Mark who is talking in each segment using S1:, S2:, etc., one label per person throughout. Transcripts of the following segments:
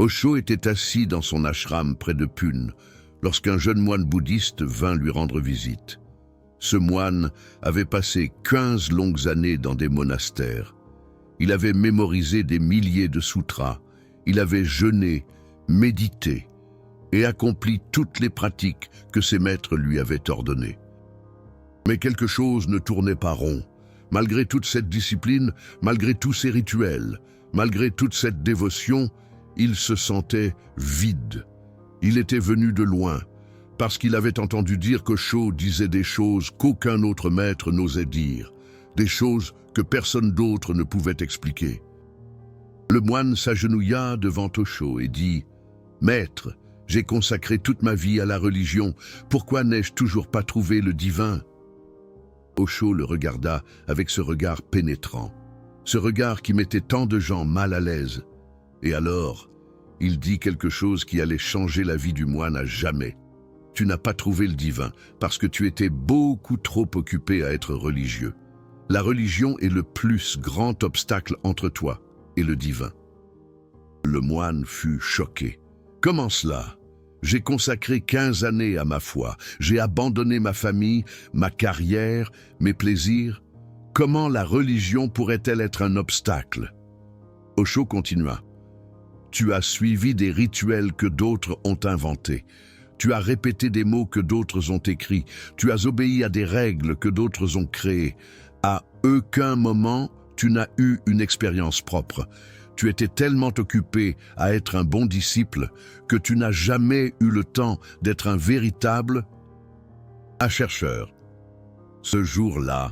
S1: Osho était assis dans son ashram près de Pune, lorsqu'un jeune moine bouddhiste vint lui rendre visite. Ce moine avait passé 15 longues années dans des monastères. Il avait mémorisé des milliers de sutras, il avait jeûné, médité et accompli toutes les pratiques que ses maîtres lui avaient ordonnées. Mais quelque chose ne tournait pas rond. Malgré toute cette discipline, malgré tous ces rituels, malgré toute cette dévotion, il se sentait vide. Il était venu de loin, parce qu'il avait entendu dire qu'Osho disait des choses qu'aucun autre maître n'osait dire, des choses que personne d'autre ne pouvait expliquer. Le moine s'agenouilla devant Osho et dit « Maître, j'ai consacré toute ma vie à la religion, pourquoi n'ai-je toujours pas trouvé le divin ?» Osho le regarda avec ce regard pénétrant, ce regard qui mettait tant de gens mal à l'aise. Et alors, il dit quelque chose qui allait changer la vie du moine à jamais. « Tu n'as pas trouvé le divin parce que tu étais beaucoup trop occupé à être religieux. La religion est le plus grand obstacle entre toi et le divin. » Le moine fut choqué. « Comment cela ? J'ai consacré 15 années à ma foi. J'ai abandonné ma famille, ma carrière, mes plaisirs. Comment la religion pourrait-elle être un obstacle ?» Osho continua. « Tu as suivi des rituels que d'autres ont inventés. Tu as répété des mots que d'autres ont écrits. Tu as obéi à des règles que d'autres ont créées. À aucun moment, tu n'as eu une expérience propre. Tu étais tellement occupé à être un bon disciple que tu n'as jamais eu le temps d'être un véritable chercheur. » Ce jour-là,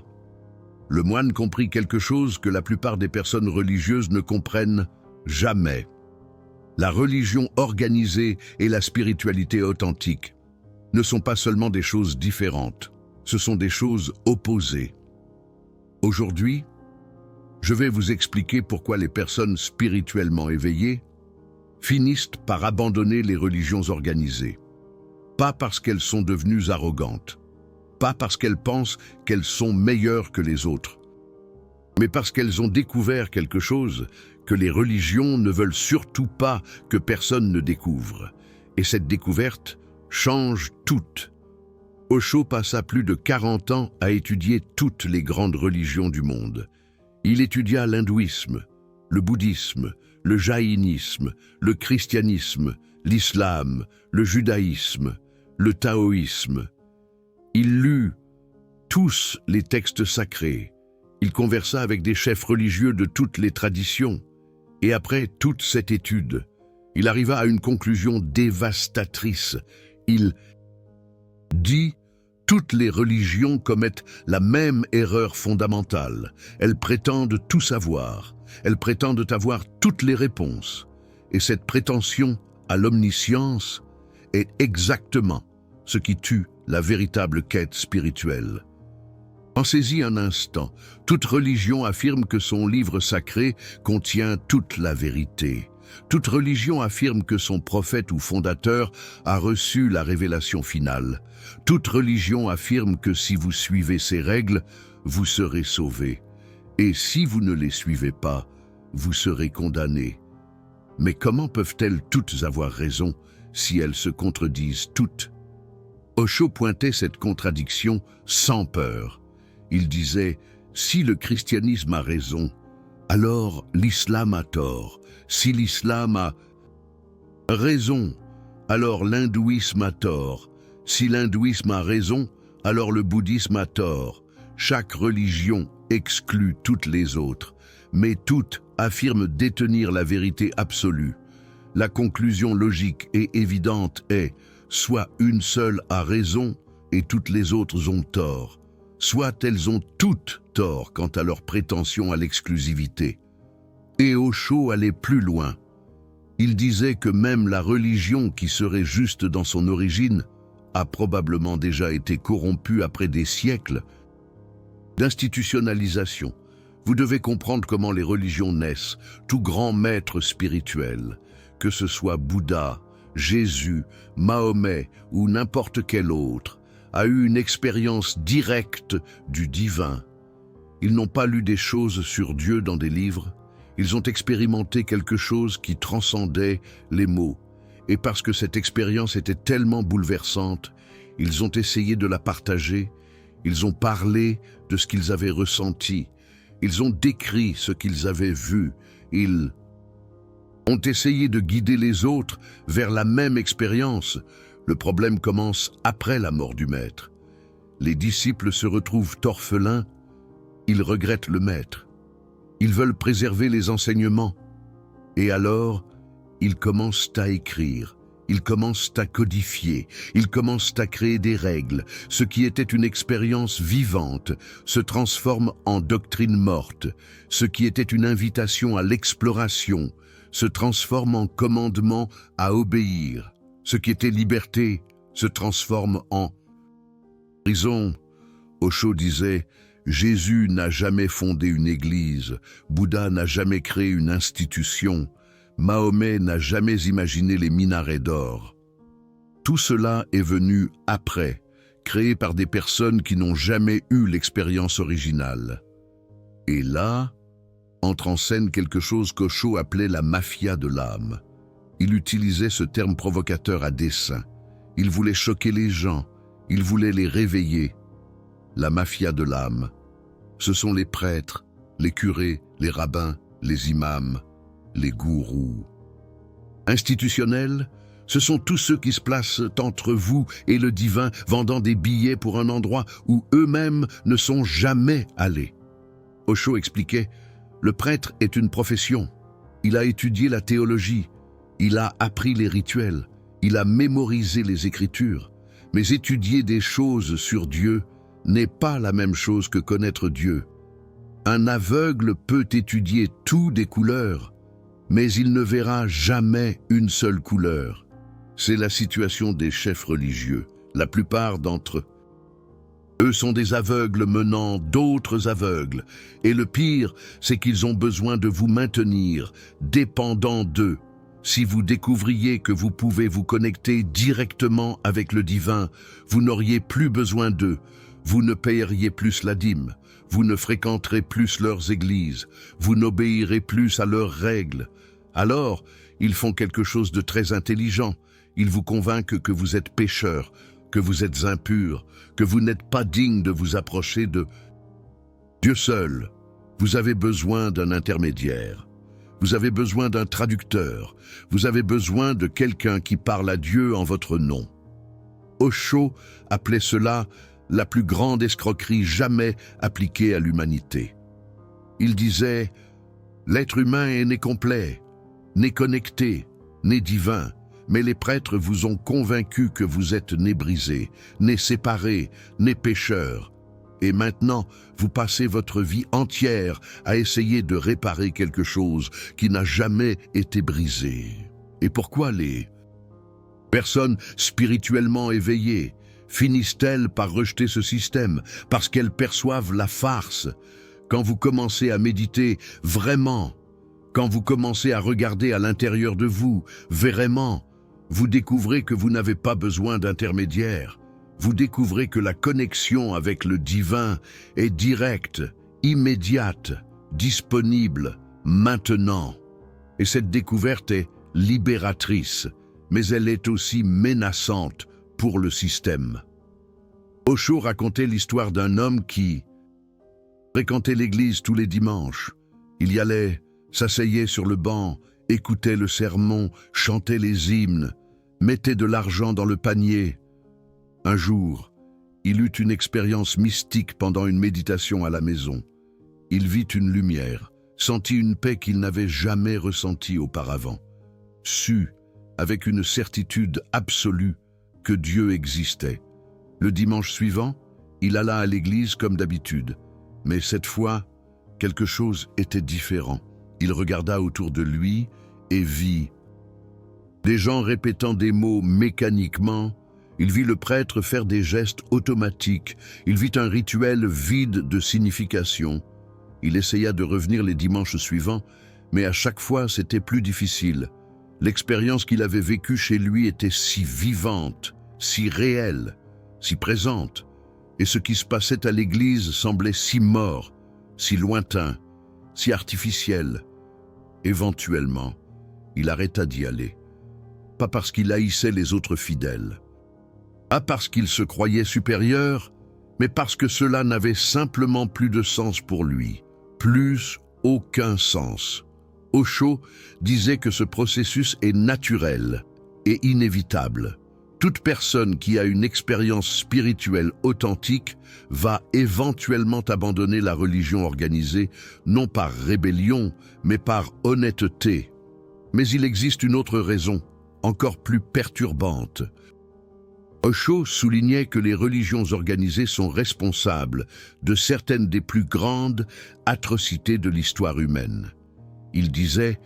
S1: le moine comprit quelque chose que la plupart des personnes religieuses ne comprennent jamais. La religion organisée et la spiritualité authentique ne sont pas seulement des choses différentes, ce sont des choses opposées. Aujourd'hui, je vais vous expliquer pourquoi les personnes spirituellement éveillées finissent par abandonner les religions organisées. Pas parce qu'elles sont devenues arrogantes, pas parce qu'elles pensent qu'elles sont meilleures que les autres, mais parce qu'elles ont découvert quelque chose que les religions ne veulent surtout pas que personne ne découvre. Et cette découverte change tout. Osho passa plus de 40 ans à étudier toutes les grandes religions du monde. Il étudia l'hindouisme, le bouddhisme, le jaïnisme, le christianisme, l'islam, le judaïsme, le taoïsme. Il lut tous les textes sacrés. Il conversa avec des chefs religieux de toutes les traditions. Et après toute cette étude, il arriva à une conclusion dévastatrice. Il dit « Toutes les religions commettent la même erreur fondamentale. Elles prétendent tout savoir. Elles prétendent avoir toutes les réponses. Et cette prétention à l'omniscience est exactement ce qui tue la véritable quête spirituelle. » Pensez-y un instant. Toute religion affirme que son livre sacré contient toute la vérité. Toute religion affirme que son prophète ou fondateur a reçu la révélation finale. Toute religion affirme que si vous suivez ces règles, vous serez sauvés. Et si vous ne les suivez pas, vous serez condamnés. Mais comment peuvent-elles toutes avoir raison si elles se contredisent toutes? Osho pointait cette contradiction sans peur. Il disait « Si le christianisme a raison, alors l'islam a tort. Si l'islam a raison, alors l'hindouisme a tort. Si l'hindouisme a raison, alors le bouddhisme a tort. Chaque religion exclut toutes les autres, mais toutes affirment détenir la vérité absolue. La conclusion logique et évidente est soit une seule a raison et toutes les autres ont tort, soit elles ont toutes tort quant à leur prétention à l'exclusivité. » Et Osho allait plus loin. Il disait que même la religion qui serait juste dans son origine a probablement déjà été corrompue après des siècles d'institutionnalisation. Vous devez comprendre comment les religions naissent. Tout grand maître spirituel, que ce soit Bouddha, Jésus, Mahomet ou n'importe quel autre, a eu une expérience directe du divin. Ils n'ont pas lu des choses sur Dieu dans des livres, Ils ont expérimenté quelque chose qui transcendait les mots. Et parce que cette expérience était tellement bouleversante, ils ont essayé de la partager, ils ont parlé de ce qu'ils avaient ressenti, ils ont décrit ce qu'ils avaient vu, ils ont essayé de guider les autres vers la même expérience. Le problème commence après la mort du maître. Les disciples se retrouvent orphelins, ils regrettent le maître. Ils veulent préserver les enseignements. Et alors, ils commencent à écrire, ils commencent à codifier, ils commencent à créer des règles. Ce qui était une expérience vivante se transforme en doctrine morte. Ce qui était une invitation à l'exploration se transforme en commandement à obéir. Ce qui était liberté se transforme en prison. Osho disait « Jésus n'a jamais fondé une église, Bouddha n'a jamais créé une institution, Mahomet n'a jamais imaginé les minarets d'or. Tout cela est venu après, créé par des personnes qui n'ont jamais eu l'expérience originale. » Et là, entre en scène quelque chose qu'Osho appelait la mafia de l'âme. Il utilisait ce terme provocateur à dessein. Il voulait choquer les gens, il voulait les réveiller. La mafia de l'âme, ce sont les prêtres, les curés, les rabbins, les imams, les gourous. Institutionnels, ce sont tous ceux qui se placent entre vous et le divin, vendant des billets pour un endroit où eux-mêmes ne sont jamais allés. Osho expliquait, le prêtre est une profession. Il a étudié la théologie, il a appris les rituels, il a mémorisé les Écritures. Mais étudier des choses sur Dieu n'est pas la même chose que connaître Dieu. Un aveugle peut étudier tout des couleurs, mais il ne verra jamais une seule couleur. C'est la situation des chefs religieux. La plupart d'entre eux sont des aveugles menant d'autres aveugles. Et le pire, c'est qu'ils ont besoin de vous maintenir, dépendant d'eux. Si vous découvriez que vous pouvez vous connecter directement avec le divin, vous n'auriez plus besoin d'eux. Vous ne payeriez plus la dîme. Vous ne fréquenterez plus leurs églises. Vous n'obéirez plus à leurs règles. Alors, ils font quelque chose de très intelligent. Ils vous convainquent que vous êtes pécheur, que vous êtes impur, que vous n'êtes pas digne de vous approcher de Dieu seul. Vous avez besoin d'un intermédiaire. Vous avez besoin d'un traducteur. Vous avez besoin de quelqu'un qui parle à Dieu en votre nom. Osho appelait cela la plus grande escroquerie jamais appliquée à l'humanité. Il disait « L'être humain est né complet, né connecté, né divin, mais les prêtres vous ont convaincu que vous êtes né brisé, né séparé, né pécheur. Et maintenant, vous passez votre vie entière à essayer de réparer quelque chose qui n'a jamais été brisé. Et pourquoi les personnes spirituellement éveillées finissent-elles par rejeter ce système? Parce qu'elles perçoivent la farce. Quand vous commencez à méditer vraiment, quand vous commencez à regarder à l'intérieur de vous, vraiment, vous découvrez que vous n'avez pas besoin d'intermédiaire. Vous découvrez que la connexion avec le divin est directe, immédiate, disponible, maintenant. Et cette découverte est libératrice, mais elle est aussi menaçante pour le système. Osho racontait l'histoire d'un homme qui fréquentait l'église tous les dimanches. Il y allait, s'asseyait sur le banc, écoutait le sermon, chantait les hymnes, mettait de l'argent dans le panier. Un jour, il eut une expérience mystique pendant une méditation à la maison. Il vit une lumière, sentit une paix qu'il n'avait jamais ressentie auparavant, sut, avec une certitude absolue, que Dieu existait. Le dimanche suivant, il alla à l'église comme d'habitude, mais cette fois, quelque chose était différent. Il regarda autour de lui et vit des gens répétant des mots mécaniquement. Il vit le prêtre faire des gestes automatiques. Il vit un rituel vide de signification. Il essaya de revenir les dimanches suivants, mais à chaque fois c'était plus difficile. L'expérience qu'il avait vécue chez lui était si vivante, si réelle, si présente, et ce qui se passait à l'église semblait si mort, si lointain, si artificiel. Éventuellement, il arrêta d'y aller. Pas parce qu'il haïssait les autres fidèles, pas parce qu'il se croyait supérieur, mais parce que cela n'avait simplement plus de sens pour lui. Plus aucun sens. Osho disait que ce processus est naturel et inévitable. Toute personne qui a une expérience spirituelle authentique va éventuellement abandonner la religion organisée, non par rébellion, mais par honnêteté. Mais il existe une autre raison, encore plus perturbante. Osho soulignait que les religions organisées sont responsables de certaines des plus grandes atrocités de l'histoire humaine. Il disait: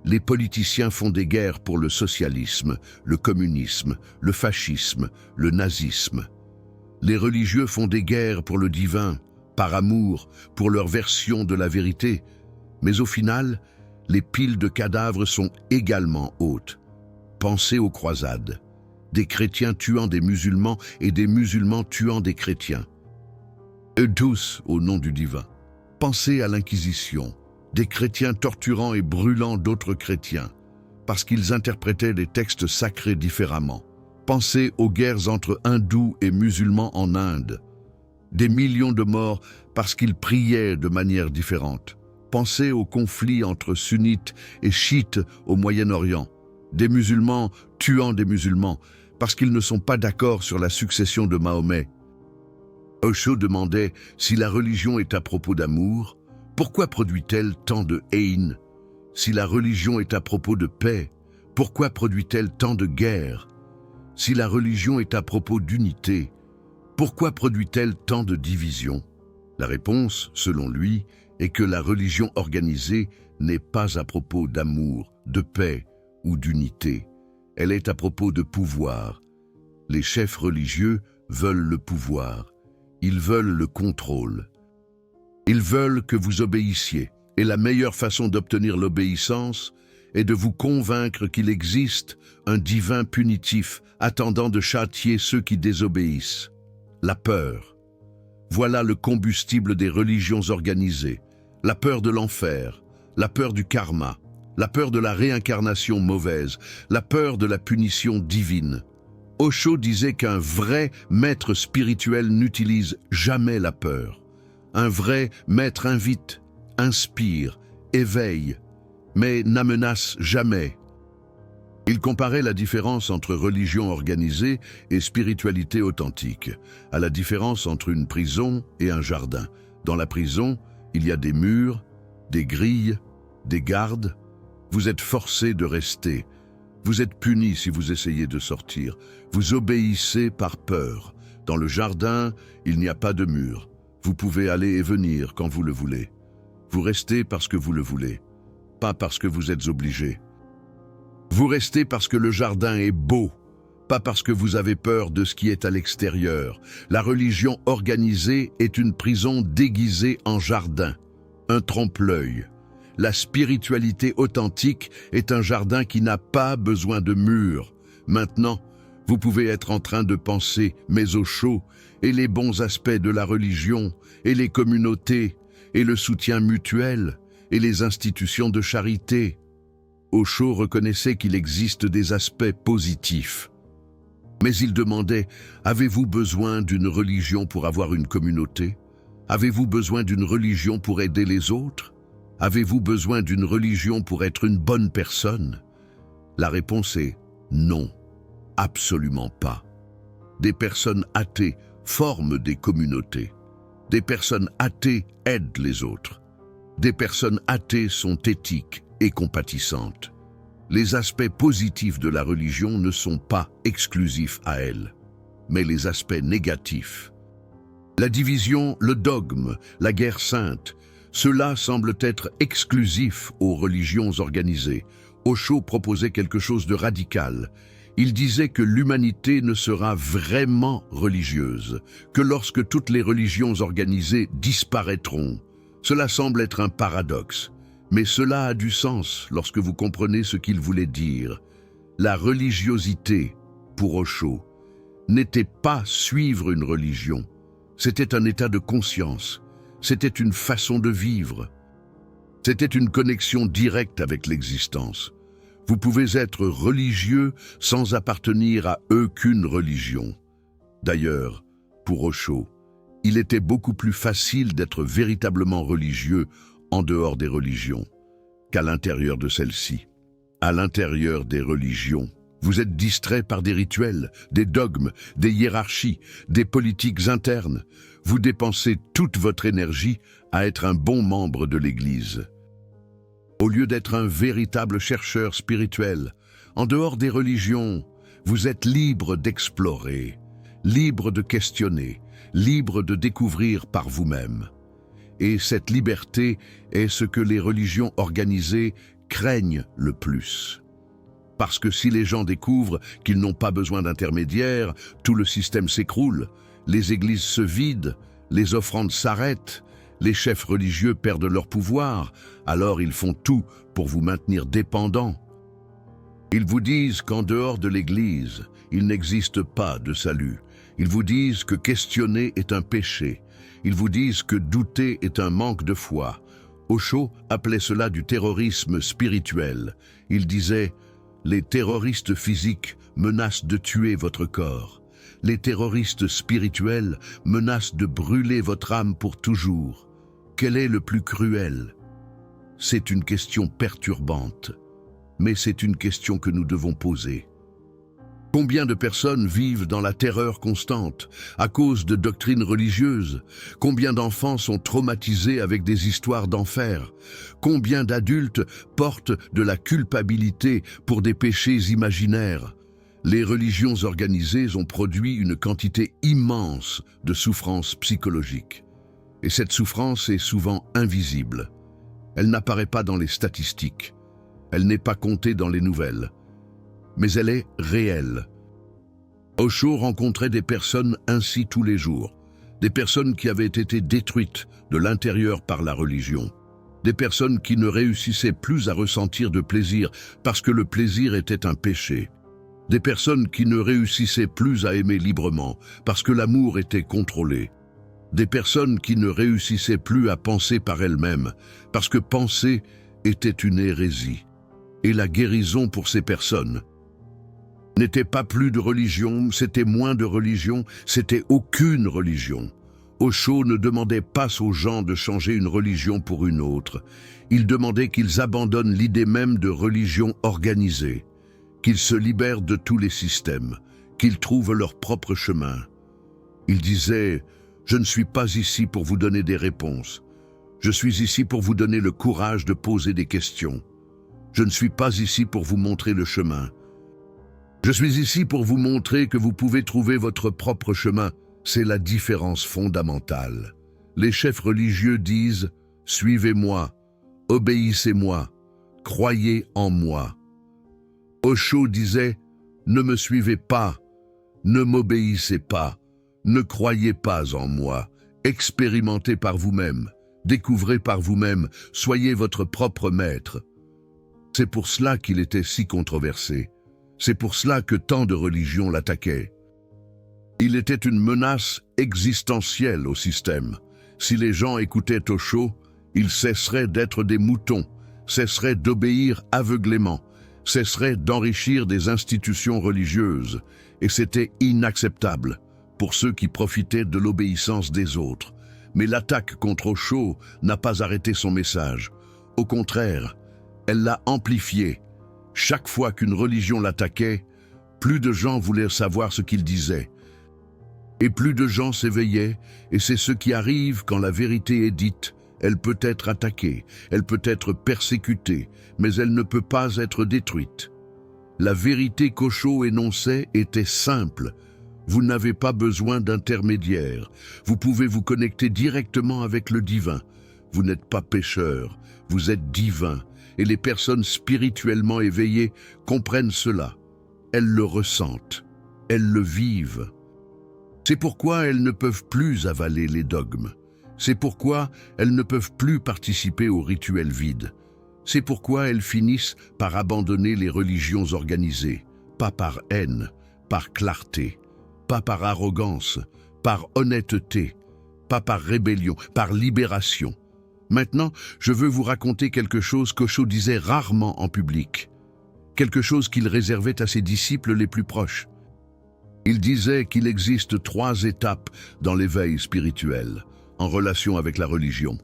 S1: les politiciens font des guerres pour le socialisme, le communisme, le fascisme, le nazisme. Les religieux font des guerres pour le divin, par amour, pour leur version de la vérité. Mais au final, les piles de cadavres sont également hautes. Pensez aux croisades. Des chrétiens tuant des musulmans et des musulmans tuant des chrétiens. Eux tous au nom du divin. Pensez à l'Inquisition. Des chrétiens torturant et brûlant d'autres chrétiens, parce qu'ils interprétaient les textes sacrés différemment. Pensez aux guerres entre hindous et musulmans en Inde. Des millions de morts parce qu'ils priaient de manière différente. Pensez aux conflits entre sunnites et chiites au Moyen-Orient. Des musulmans tuant des musulmans parce qu'ils ne sont pas d'accord sur la succession de Mahomet. Osho demandait si la religion est à propos d'amour. Pourquoi produit-elle tant de haine? Si la religion est à propos de paix, pourquoi produit-elle tant de guerre? Si la religion est à propos d'unité, pourquoi produit-elle tant de division? La réponse, selon lui, est que la religion organisée n'est pas à propos d'amour, de paix ou d'unité. Elle est à propos de pouvoir. Les chefs religieux veulent le pouvoir. Ils veulent le contrôle. Ils veulent que vous obéissiez, et la meilleure façon d'obtenir l'obéissance est de vous convaincre qu'il existe un divin punitif attendant de châtier ceux qui désobéissent. La peur. Voilà le combustible des religions organisées. La peur de l'enfer, la peur du karma, la peur de la réincarnation mauvaise, la peur de la punition divine. Osho disait qu'un vrai maître spirituel n'utilise jamais la peur. Un vrai maître invite, inspire, éveille, mais n'amenace jamais. Il comparait la différence entre religion organisée et spiritualité authentique, à la différence entre une prison et un jardin. Dans la prison, il y a des murs, des grilles, des gardes. Vous êtes forcé de rester. Vous êtes puni si vous essayez de sortir. Vous obéissez par peur. Dans le jardin, il n'y a pas de mur. Vous pouvez aller et venir quand vous le voulez. Vous restez parce que vous le voulez, pas parce que vous êtes obligé. Vous restez parce que le jardin est beau, pas parce que vous avez peur de ce qui est à l'extérieur. La religion organisée est une prison déguisée en jardin, un trompe-l'œil. La spiritualité authentique est un jardin qui n'a pas besoin de murs. Maintenant, vous pouvez être en train de penser, mais Osho, et les bons aspects de la religion, et les communautés, et le soutien mutuel, et les institutions de charité. Osho reconnaissait qu'il existe des aspects positifs. Mais il demandait, avez-vous besoin d'une religion pour avoir une communauté? Avez-vous besoin d'une religion pour aider les autres? Avez-vous besoin d'une religion pour être une bonne personne? La réponse est non, absolument pas. Des personnes athées forment des communautés. Des personnes athées aident les autres. Des personnes athées sont éthiques et compatissantes. Les aspects positifs de la religion ne sont pas exclusifs à elle, mais les aspects négatifs. La division, le dogme, la guerre sainte, cela semble être exclusif aux religions organisées. Osho proposait quelque chose de radical. Il disait que l'humanité ne sera vraiment religieuse que lorsque toutes les religions organisées disparaîtront. Cela semble être un paradoxe, mais cela a du sens lorsque vous comprenez ce qu'il voulait dire. La religiosité, pour Osho, n'était pas suivre une religion. C'était un état de conscience, c'était une façon de vivre. C'était une connexion directe avec l'existence. Vous pouvez être religieux sans appartenir à aucune religion. D'ailleurs, pour Osho, il était beaucoup plus facile d'être véritablement religieux en dehors des religions qu'à l'intérieur de celles-ci. À l'intérieur des religions, vous êtes distrait par des rituels, des dogmes, des hiérarchies, des politiques internes. Vous dépensez toute votre énergie à être un bon membre de l'Église. Au lieu d'être un véritable chercheur spirituel, en dehors des religions, vous êtes libre d'explorer, libre de questionner, libre de découvrir par vous-même. Et cette liberté est ce que les religions organisées craignent le plus. Parce que si les gens découvrent qu'ils n'ont pas besoin d'intermédiaires, tout le système s'écroule, les églises se vident, les offrandes s'arrêtent, les chefs religieux perdent leur pouvoir, alors ils font tout pour vous maintenir dépendant. Ils vous disent qu'en dehors de l'église, il n'existe pas de salut. Ils vous disent que questionner est un péché. Ils vous disent que douter est un manque de foi. Osho appelait cela du terrorisme spirituel. Il disait « Les terroristes physiques menacent de tuer votre corps. Les terroristes spirituels menacent de brûler votre âme pour toujours. Quel est le plus cruel ?» C'est une question perturbante, mais c'est une question que nous devons poser. Combien de personnes vivent dans la terreur constante à cause de doctrines religieuses? Combien d'enfants sont traumatisés avec des histoires d'enfer? Combien d'adultes portent de la culpabilité pour des péchés imaginaires? Les religions organisées ont produit une quantité immense de souffrance psychologique. Et cette souffrance est souvent invisible. Elle n'apparaît pas dans les statistiques. Elle n'est pas comptée dans les nouvelles. Mais elle est réelle. Osho rencontrait des personnes ainsi tous les jours, des personnes qui avaient été détruites de l'intérieur par la religion, des personnes qui ne réussissaient plus à ressentir de plaisir parce que le plaisir était un péché, des personnes qui ne réussissaient plus à aimer librement parce que l'amour était contrôlé, des personnes qui ne réussissaient plus à penser par elles-mêmes parce que penser était une hérésie. Et la guérison pour ces personnes n'était pas plus de religion, c'était moins de religion, c'était aucune religion. Osho ne demandait pas aux gens de changer une religion pour une autre. Il demandait qu'ils abandonnent l'idée même de religion organisée, qu'ils se libèrent de tous les systèmes, qu'ils trouvent leur propre chemin. Il disait « Je ne suis pas ici pour vous donner des réponses. Je suis ici pour vous donner le courage de poser des questions. Je ne suis pas ici pour vous montrer le chemin. Je suis ici pour vous montrer que vous pouvez trouver votre propre chemin. C'est la différence fondamentale. Les chefs religieux disent « Suivez-moi, obéissez-moi, croyez en moi ». Osho disait « Ne me suivez pas, ne m'obéissez pas, ne croyez pas en moi, expérimentez par vous-même, découvrez par vous-même, soyez votre propre maître ». C'est pour cela qu'il était si controversé. C'est pour cela que tant de religions l'attaquaient. Il était une menace existentielle au système. Si les gens écoutaient Osho, ils cesseraient d'être des moutons, cesseraient d'obéir aveuglément, cesseraient d'enrichir des institutions religieuses. Et c'était inacceptable pour ceux qui profitaient de l'obéissance des autres. Mais l'attaque contre Osho n'a pas arrêté son message. Au contraire, elle l'a amplifié. Chaque fois qu'une religion l'attaquait, plus de gens voulaient savoir ce qu'il disait. Et plus de gens s'éveillaient, et c'est ce qui arrive quand la vérité est dite. Elle peut être attaquée, elle peut être persécutée, mais elle ne peut pas être détruite. La vérité qu'Osho énonçait était simple. Vous n'avez pas besoin d'intermédiaire. Vous pouvez vous connecter directement avec le divin. Vous n'êtes pas pécheur, vous êtes divin. Et les personnes spirituellement éveillées comprennent cela. Elles le ressentent, elles le vivent. C'est pourquoi elles ne peuvent plus avaler les dogmes. C'est pourquoi elles ne peuvent plus participer aux rituels vides. C'est pourquoi elles finissent par abandonner les religions organisées, pas par haine, par clarté, pas par arrogance, par honnêteté, pas par rébellion, par libération. Maintenant, je veux vous raconter quelque chose qu'Osho disait rarement en public, quelque chose qu'il réservait à ses disciples les plus proches. Il disait qu'il existe 3 étapes dans l'éveil spirituel, en relation avec la religion.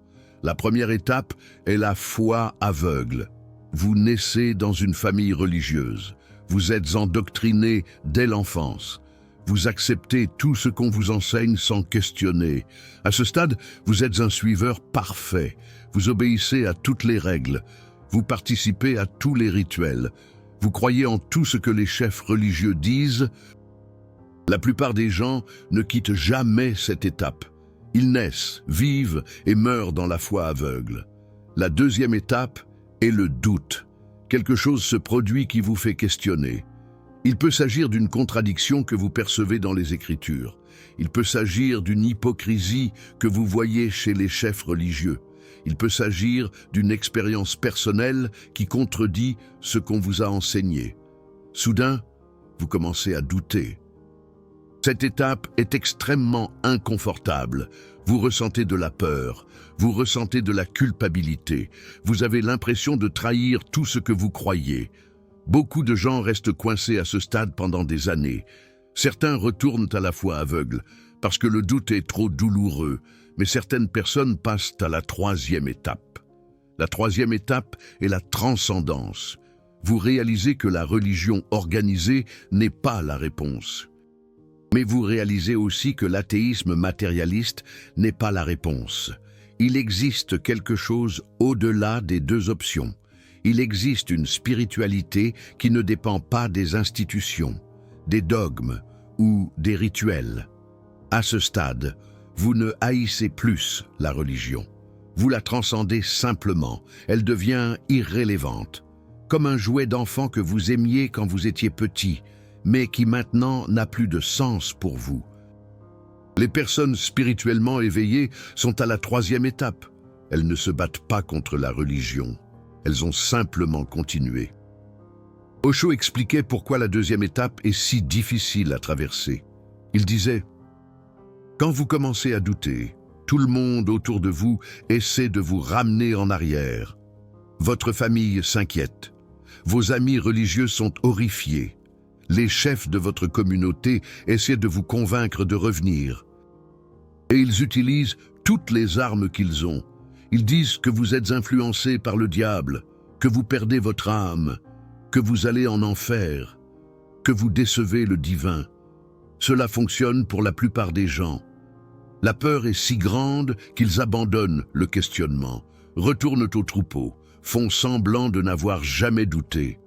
S1: La première étape est la foi aveugle. Vous naissez dans une famille religieuse. Vous êtes endoctriné dès l'enfance. Vous acceptez tout ce qu'on vous enseigne sans questionner. À ce stade, vous êtes un suiveur parfait. Vous obéissez à toutes les règles. Vous participez à tous les rituels. Vous croyez en tout ce que les chefs religieux disent. La plupart des gens ne quittent jamais cette étape. Ils naissent, vivent et meurent dans la foi aveugle. La deuxième étape est le doute. Quelque chose se produit qui vous fait questionner. Il peut s'agir d'une contradiction que vous percevez dans les Écritures. Il peut s'agir d'une hypocrisie que vous voyez chez les chefs religieux. Il peut s'agir d'une expérience personnelle qui contredit ce qu'on vous a enseigné. Soudain, vous commencez à douter. Cette étape est extrêmement inconfortable. Vous ressentez de la peur, vous ressentez de la culpabilité. Vous avez l'impression de trahir tout ce que vous croyez. Beaucoup de gens restent coincés à ce stade pendant des années. Certains retournent à la foi aveugle parce que le doute est trop douloureux, mais certaines personnes passent à la troisième étape. La troisième étape est la transcendance. Vous réalisez que la religion organisée n'est pas la réponse. Mais vous réalisez aussi que l'athéisme matérialiste n'est pas la réponse. Il existe quelque chose au-delà des 2 options. Il existe une spiritualité qui ne dépend pas des institutions, des dogmes ou des rituels. À ce stade, vous ne haïssez plus la religion. Vous la transcendez simplement. Elle devient irrélevante. Comme un jouet d'enfant que vous aimiez quand vous étiez petit, mais qui maintenant n'a plus de sens pour vous. Les personnes spirituellement éveillées sont à la troisième étape. Elles ne se battent pas contre la religion. Elles ont simplement continué. Osho expliquait pourquoi la deuxième étape est si difficile à traverser. Il disait « Quand vous commencez à douter, tout le monde autour de vous essaie de vous ramener en arrière. Votre famille s'inquiète. Vos amis religieux sont horrifiés. Les chefs de votre communauté essaient de vous convaincre de revenir. Et ils utilisent toutes les armes qu'ils ont. Ils disent que vous êtes influencé par le diable, que vous perdez votre âme, que vous allez en enfer, que vous décevez le divin. Cela fonctionne pour la plupart des gens. La peur est si grande qu'ils abandonnent le questionnement, retournent au troupeau, font semblant de n'avoir jamais douté.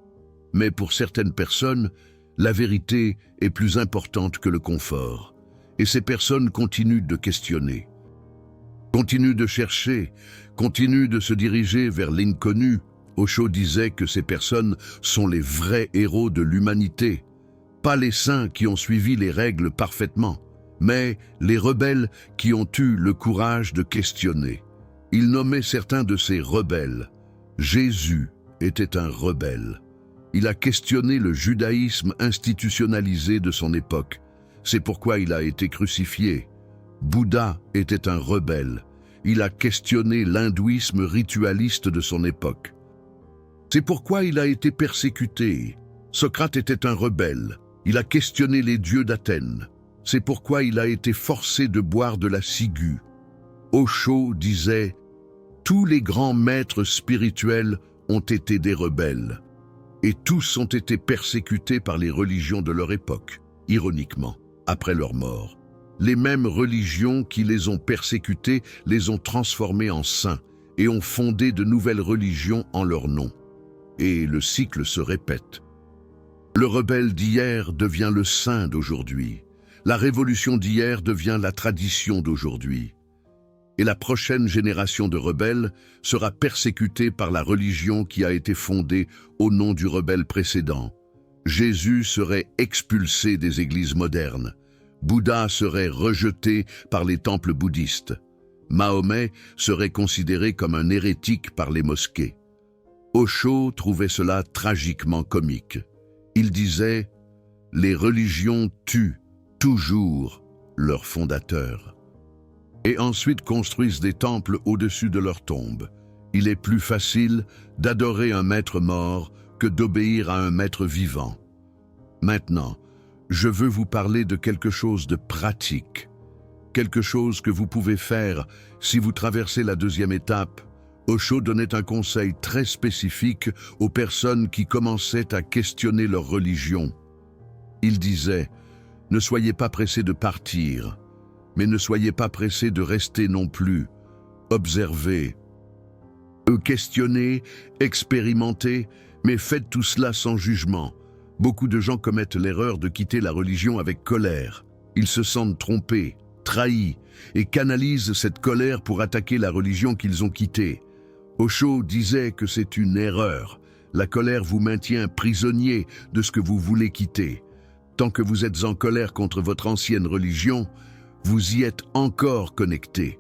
S1: Mais pour certaines personnes, la vérité est plus importante que le confort. Et ces personnes continuent de questionner, continuent de chercher, continuent de se diriger vers l'inconnu. Osho disait que ces personnes sont les vrais héros de l'humanité, pas les saints qui ont suivi les règles parfaitement, mais les rebelles qui ont eu le courage de questionner. Il nommait certains de ces rebelles. Jésus était un rebelle. Il a questionné le judaïsme institutionnalisé de son époque. C'est pourquoi il a été crucifié. Bouddha était un rebelle. Il a questionné l'hindouisme ritualiste de son époque. C'est pourquoi il a été persécuté. Socrate était un rebelle. Il a questionné les dieux d'Athènes. C'est pourquoi il a été forcé de boire de la ciguë. Osho disait « Tous les grands maîtres spirituels ont été des rebelles. Et tous ont été persécutés par les religions de leur époque, ironiquement, après leur mort. Les mêmes religions qui les ont persécutés les ont transformés en saints et ont fondé de nouvelles religions en leur nom. Et le cycle se répète. Le rebelle d'hier devient le saint d'aujourd'hui. La révolution d'hier devient la tradition d'aujourd'hui. Et la prochaine génération de rebelles sera persécutée par la religion qui a été fondée au nom du rebelle précédent. Jésus serait expulsé des églises modernes. Bouddha serait rejeté par les temples bouddhistes. Mahomet serait considéré comme un hérétique par les mosquées. Osho trouvait cela tragiquement comique. Il disait « Les religions tuent toujours leurs fondateurs ». et ensuite construisent des temples au-dessus de leurs tombes. Il est plus facile d'adorer un maître mort que d'obéir à un maître vivant. Maintenant, je veux vous parler de quelque chose de pratique, quelque chose que vous pouvez faire si vous traversez la deuxième étape. Osho donnait un conseil très spécifique aux personnes qui commençaient à questionner leur religion. Il disait « Ne soyez pas pressés de partir, mais ne soyez pas pressés de rester non plus. Observez, questionnez, expérimentez, mais faites tout cela sans jugement. » Beaucoup de gens commettent l'erreur de quitter la religion avec colère. Ils se sentent trompés, trahis, et canalisent cette colère pour attaquer la religion qu'ils ont quittée. Osho disait que c'est une erreur. La colère vous maintient prisonnier de ce que vous voulez quitter. Tant que vous êtes en colère contre votre ancienne religion, vous y êtes encore connecté.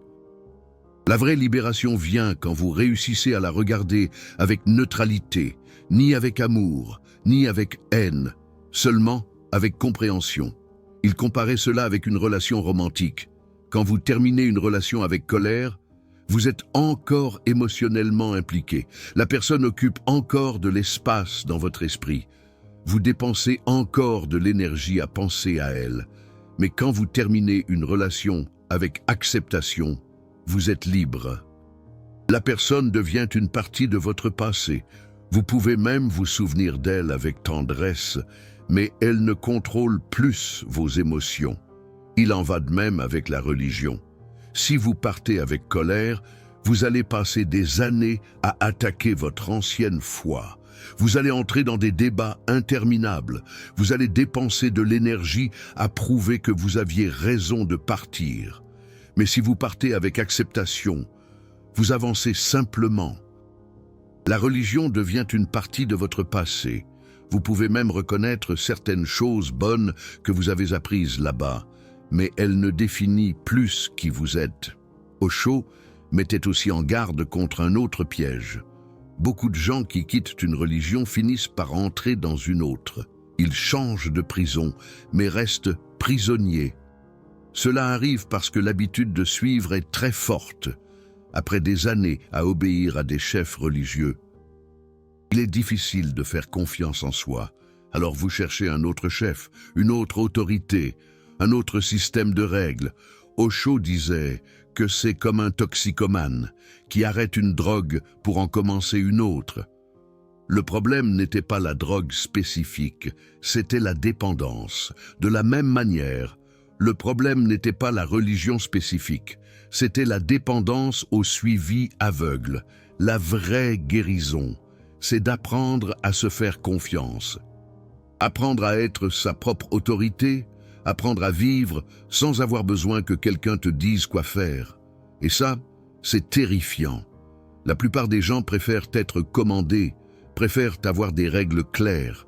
S1: La vraie libération vient quand vous réussissez à la regarder avec neutralité, ni avec amour, ni avec haine, seulement avec compréhension. Il comparait cela avec une relation romantique. Quand vous terminez une relation avec colère, vous êtes encore émotionnellement impliqué. La personne occupe encore de l'espace dans votre esprit. Vous dépensez encore de l'énergie à penser à elle. Mais quand vous terminez une relation avec acceptation, vous êtes libre. La personne devient une partie de votre passé. Vous pouvez même vous souvenir d'elle avec tendresse, mais elle ne contrôle plus vos émotions. Il en va de même avec la religion. Si vous partez avec colère, vous allez passer des années à attaquer votre ancienne foi. Vous allez entrer dans des débats interminables. Vous allez dépenser de l'énergie à prouver que vous aviez raison de partir. Mais si vous partez avec acceptation, vous avancez simplement. La religion devient une partie de votre passé. Vous pouvez même reconnaître certaines choses bonnes que vous avez apprises là-bas, mais elles ne définissent plus qui vous êtes. Osho mettait aussi en garde contre un autre piège. Beaucoup de gens qui quittent une religion finissent par entrer dans une autre. Ils changent de prison, mais restent prisonniers. Cela arrive parce que l'habitude de suivre est très forte. Après des années à obéir à des chefs religieux, il est difficile de faire confiance en soi. Alors vous cherchez un autre chef, une autre autorité, un autre système de règles. Osho disait que c'est comme un toxicomane qui arrête une drogue pour en commencer une autre. Le problème n'était pas la drogue spécifique, c'était la dépendance. De la même manière, le problème n'était pas la religion spécifique, c'était la dépendance au suivi aveugle. La vraie guérison, c'est d'apprendre à se faire confiance. Apprendre à être sa propre autorité, apprendre à vivre sans avoir besoin que quelqu'un te dise quoi faire. Et ça, c'est terrifiant. La plupart des gens préfèrent être commandés, préfèrent avoir des règles claires,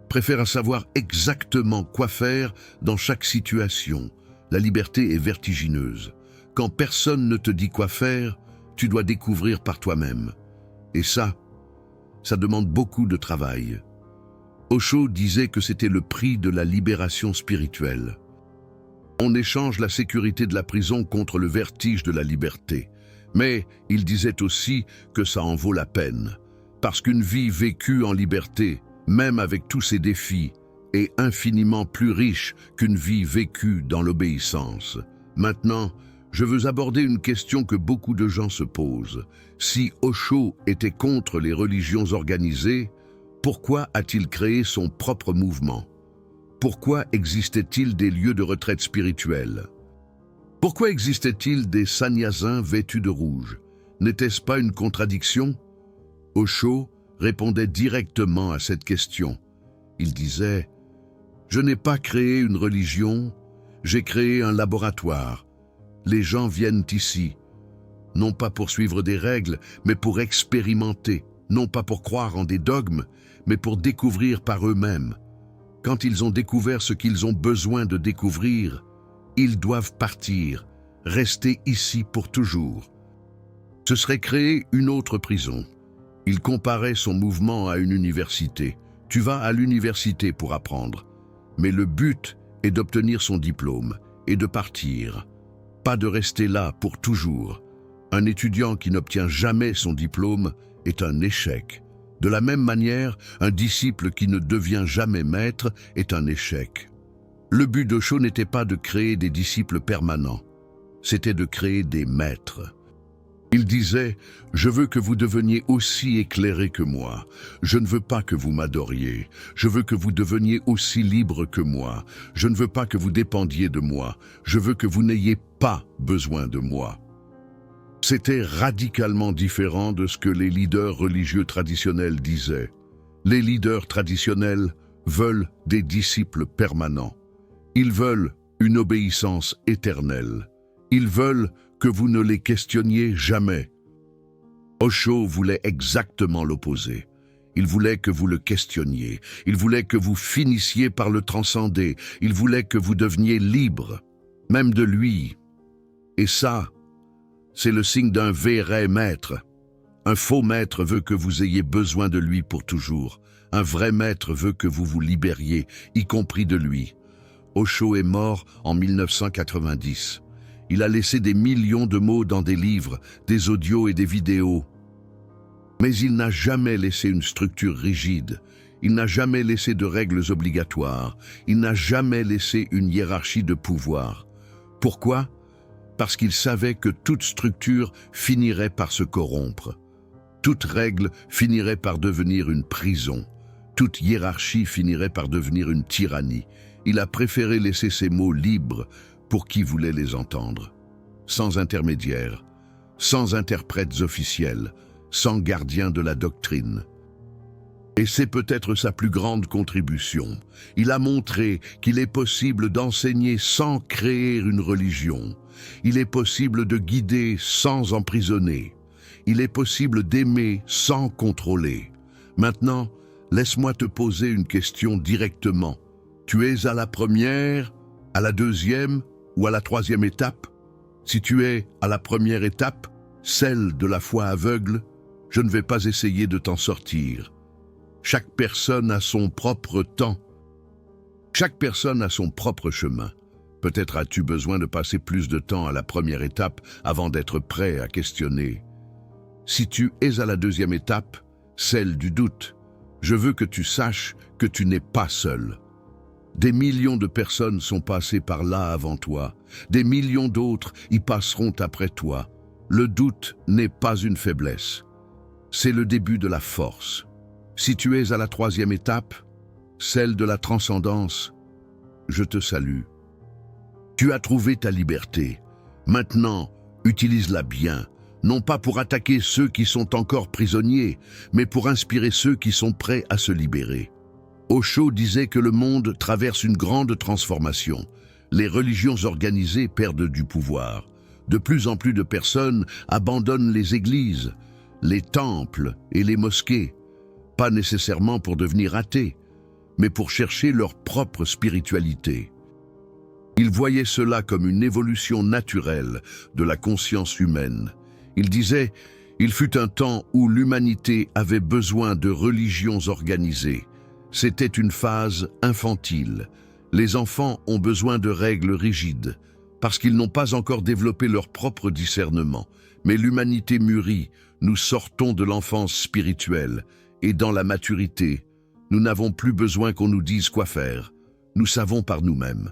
S1: préfèrent savoir exactement quoi faire dans chaque situation. La liberté est vertigineuse. Quand personne ne te dit quoi faire, tu dois découvrir par toi-même. Et ça demande beaucoup de travail. Osho disait que c'était le prix de la libération spirituelle. On échange la sécurité de la prison contre le vertige de la liberté. Mais il disait aussi que ça en vaut la peine. Parce qu'une vie vécue en liberté, même avec tous ses défis, est infiniment plus riche qu'une vie vécue dans l'obéissance. Maintenant, je veux aborder une question que beaucoup de gens se posent. Si Osho était contre les religions organisées, pourquoi a-t-il créé son propre mouvement? Pourquoi existait-il des lieux de retraite spirituelle? Pourquoi existait-il des sannyasins vêtus de rouge? N'était-ce pas une contradiction? Osho répondait directement à cette question. Il disait « Je n'ai pas créé une religion, j'ai créé un laboratoire. Les gens viennent ici, non pas pour suivre des règles, mais pour expérimenter, non pas pour croire en des dogmes, mais pour découvrir par eux-mêmes. Quand ils ont découvert ce qu'ils ont besoin de découvrir, ils doivent partir, rester ici pour toujours. » Ce serait créer une autre prison. Il comparait son mouvement à une université. Tu vas à l'université pour apprendre, mais le but est d'obtenir son diplôme et de partir. pas de rester là pour toujours. Un étudiant qui n'obtient jamais son diplôme est un échec. De la même manière, un disciple qui ne devient jamais maître est un échec. Le but d'Osho n'était pas de créer des disciples permanents, c'était de créer des maîtres. Il disait « Je veux que vous deveniez aussi éclairés que moi. Je ne veux pas que vous m'adoriez. Je veux que vous deveniez aussi libres que moi. Je ne veux pas que vous dépendiez de moi. Je veux que vous n'ayez pas besoin de moi. » C'était radicalement différent de ce que les leaders religieux traditionnels disaient. Les leaders traditionnels veulent des disciples permanents. Ils veulent une obéissance éternelle. Ils veulent que vous ne les questionniez jamais. Osho voulait exactement l'opposé. Il voulait que vous le questionniez. Il voulait que vous finissiez par le transcender. Il voulait que vous deveniez libre, même de lui. Et ça, c'est le signe d'un vrai maître. Un faux maître veut que vous ayez besoin de lui pour toujours. Un vrai maître veut que vous vous libériez, y compris de lui. Osho est mort en 1990. Il a laissé des millions de mots dans des livres, des audios et des vidéos. Mais il n'a jamais laissé une structure rigide. Il n'a jamais laissé de règles obligatoires. Il n'a jamais laissé une hiérarchie de pouvoir. Pourquoi ? Parce qu'il savait que toute structure finirait par se corrompre. Toute règle finirait par devenir une prison. Toute hiérarchie finirait par devenir une tyrannie. Il a préféré laisser ces mots libres pour qui voulait les entendre. Sans intermédiaire, sans interprètes officiels, sans gardien de la doctrine. Et c'est peut-être sa plus grande contribution. Il a montré qu'il est possible d'enseigner sans créer une religion. Il est possible de guider sans emprisonner. Il est possible d'aimer sans contrôler. Maintenant, laisse-moi te poser une question directement. Tu es à la première, à la deuxième ou à la troisième étape? Si tu es à la première étape, celle de la foi aveugle, je ne vais pas essayer de t'en sortir. Chaque personne a son propre temps. Chaque personne a son propre chemin. Peut-être as-tu besoin de passer plus de temps à la première étape avant d'être prêt à questionner. Si tu es à la deuxième étape, celle du doute, je veux que tu saches que tu n'es pas seul. Des millions de personnes sont passées par là avant toi. Des millions d'autres y passeront après toi. Le doute n'est pas une faiblesse. C'est le début de la force. Si tu es à la troisième étape, celle de la transcendance, je te salue. Tu as trouvé ta liberté. Maintenant, utilise-la bien, non pas pour attaquer ceux qui sont encore prisonniers, mais pour inspirer ceux qui sont prêts à se libérer. Osho disait que le monde traverse une grande transformation. Les religions organisées perdent du pouvoir. De plus en plus de personnes abandonnent les églises, les temples et les mosquées, pas nécessairement pour devenir athées, mais pour chercher leur propre spiritualité. Ils voyaient cela comme une évolution naturelle de la conscience humaine. Ils disaient « Il fut un temps où l'humanité avait besoin de religions organisées. C'était une phase infantile. Les enfants ont besoin de règles rigides, parce qu'ils n'ont pas encore développé leur propre discernement. Mais l'humanité mûrit, nous sortons de l'enfance spirituelle, et dans la maturité, nous n'avons plus besoin qu'on nous dise quoi faire. Nous savons par nous-mêmes. »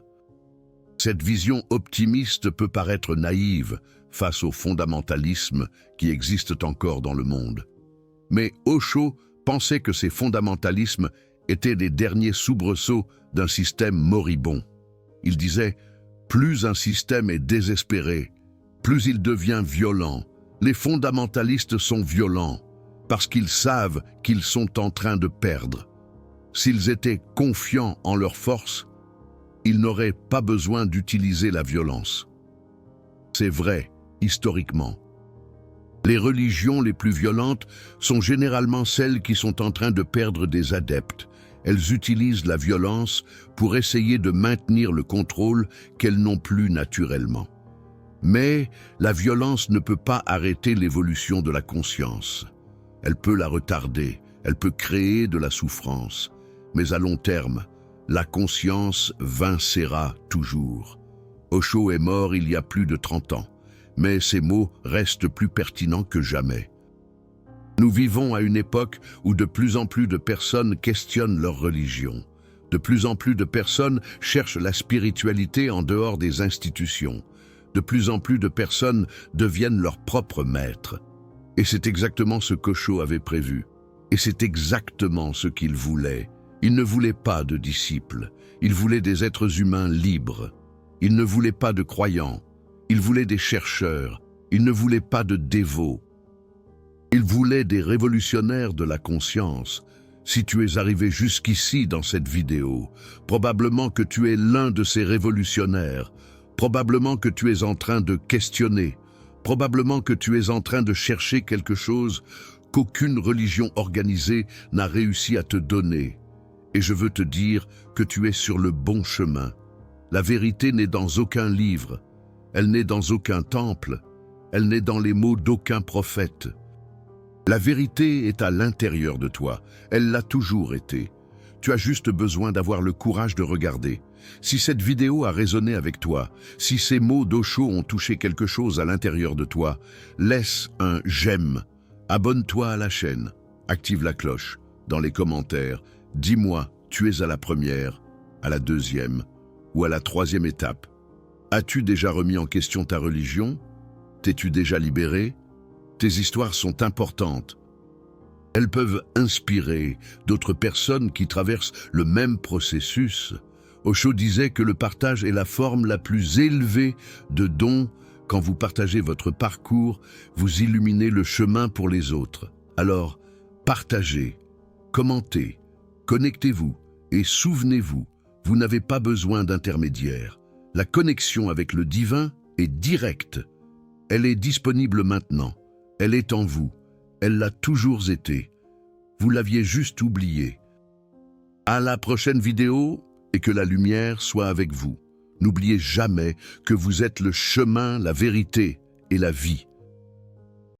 S1: Cette vision optimiste peut paraître naïve face au fondamentalisme qui existe encore dans le monde. Mais Osho pensait que ces fondamentalismes étaient les derniers soubresauts d'un système moribond. Il disait « Plus un système est désespéré, plus il devient violent. Les fondamentalistes sont violents parce qu'ils savent qu'ils sont en train de perdre. S'ils étaient confiants en leur force, ils n'auraient pas besoin d'utiliser la violence. » C'est vrai, historiquement. Les religions les plus violentes sont généralement celles qui sont en train de perdre des adeptes. Elles utilisent la violence pour essayer de maintenir le contrôle qu'elles n'ont plus naturellement. Mais la violence ne peut pas arrêter l'évolution de la conscience. Elle peut la retarder, elle peut créer de la souffrance. Mais à long terme, la conscience vaincra toujours. Osho est mort il y a plus de 30 ans, mais ses mots restent plus pertinents que jamais. Nous vivons à une époque où de plus en plus de personnes questionnent leur religion. De plus en plus de personnes cherchent la spiritualité en dehors des institutions. De plus en plus de personnes deviennent leurs propres maîtres. Et c'est exactement ce qu'Osho avait prévu. Et c'est exactement ce qu'il voulait. Il ne voulait pas de disciples. Il voulait des êtres humains libres. Il ne voulait pas de croyants. Il voulait des chercheurs. Il ne voulait pas de dévots. Il voulait des révolutionnaires de la conscience. Si tu es arrivé jusqu'ici dans cette vidéo, probablement que tu es l'un de ces révolutionnaires. Probablement que tu es en train de questionner. Probablement que tu es en train de chercher quelque chose qu'aucune religion organisée n'a réussi à te donner. Et je veux te dire que tu es sur le bon chemin. La vérité n'est dans aucun livre. Elle n'est dans aucun temple. Elle n'est dans les mots d'aucun prophète. La vérité est à l'intérieur de toi. Elle l'a toujours été. Tu as juste besoin d'avoir le courage de regarder. Si cette vidéo a résonné avec toi, si ces mots d'Osho ont touché quelque chose à l'intérieur de toi, laisse un j'aime. Abonne-toi à la chaîne. Active la cloche. Dans les commentaires, dis-moi, tu es à la première, à la deuxième ou à la troisième étape. As-tu déjà remis en question ta religion? T'es-tu déjà libéré? Tes histoires sont importantes. Elles peuvent inspirer d'autres personnes qui traversent le même processus. Osho disait que le partage est la forme la plus élevée de don. Quand vous partagez votre parcours, vous illuminez le chemin pour les autres. Alors, partagez, commentez, connectez-vous et souvenez-vous, vous n'avez pas besoin d'intermédiaire. La connexion avec le divin est directe. Elle est disponible maintenant. Elle est en vous. Elle l'a toujours été. Vous l'aviez juste oublié. À la prochaine vidéo et que la lumière soit avec vous. N'oubliez jamais que vous êtes le chemin, la vérité et la vie.